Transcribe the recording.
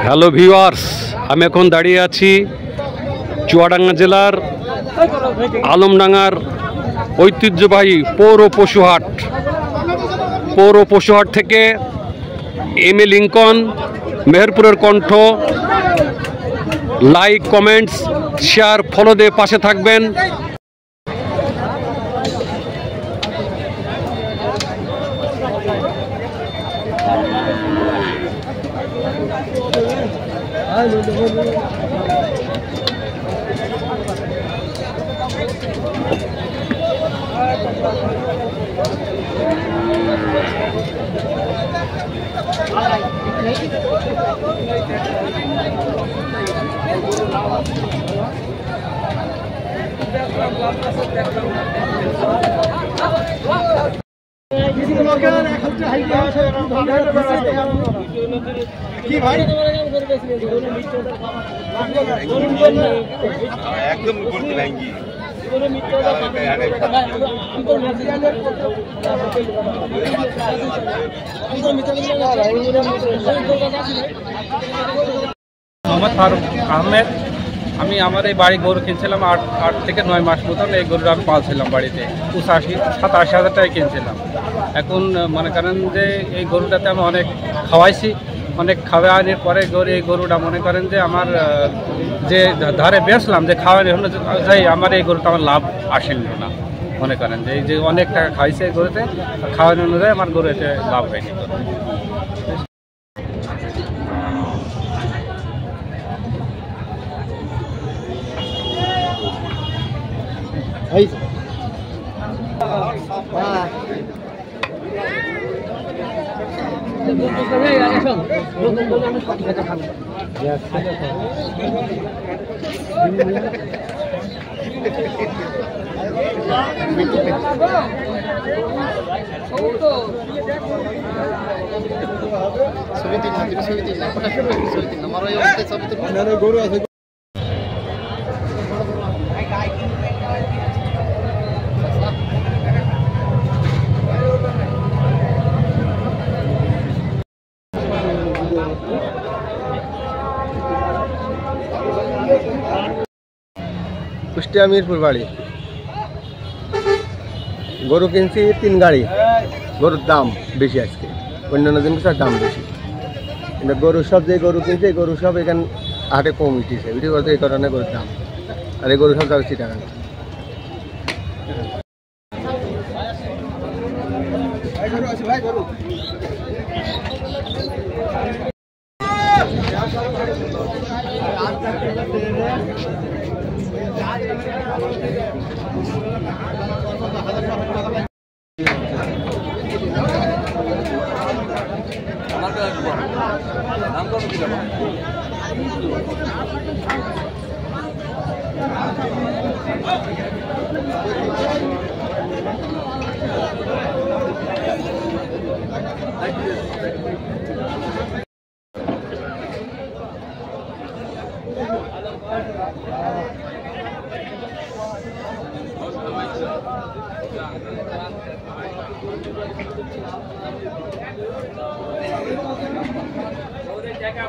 Hello viewers, আমি এখন দাঁড়িয়ে আছি চুয়াডাঙ্গা জেলার আলমডাঙ্গার ঐতিহ্যবাহী পৌর পশুহাট থেকে এম এ লিঙ্কন, মেহেরপুরের কণ্ঠ। লাইক, কমেন্টস, শেয়ার, ফলো দিয়ে পাশে থাকবেন। একদম করতে ভাঙ্গি মোহাম্মদ ফারুক আহমেদ। আমি আমার এই বাড়ি গরু কিনছিলাম 8 থেকে 9 মাস মতন। এই গরুটা আমি পালছিলাম বাড়িতে 87,000 টাকায় কিনছিলাম। এখন মনে করেন যে এই গরুটাতে আমি অনেক খাওয়াইছি, অনেক খাওয়ানোর পরে এই গরুটা মনে করেন যে আমার যে ধারে বেচলাম, যে খাওয়ানোর যাই আমার এই গরুটা আমার লাভ আসেনি না। মনে করেন যে এই যে অনেক টাকা খাইছে এই গরুতে, খাওয়ানো অনুযায়ী আমার গরুতে লাভ হয়নি। গরু আছে। কুষ্টিয়া মিরপুর বাড়ি। গরু কিনছি 3 গাড়ি। গরুর দাম বেশি আজকে, অন্যান্য দিন দাম বেশি। কিন্তু গরু সব যে গরু কিনছে গরু সব এখানে হাটে কম উঠেছে, বিক্রি করতে এই কারণে গরুর দাম। আর এই গরু সব যাবে চিটাগাং। জায়গা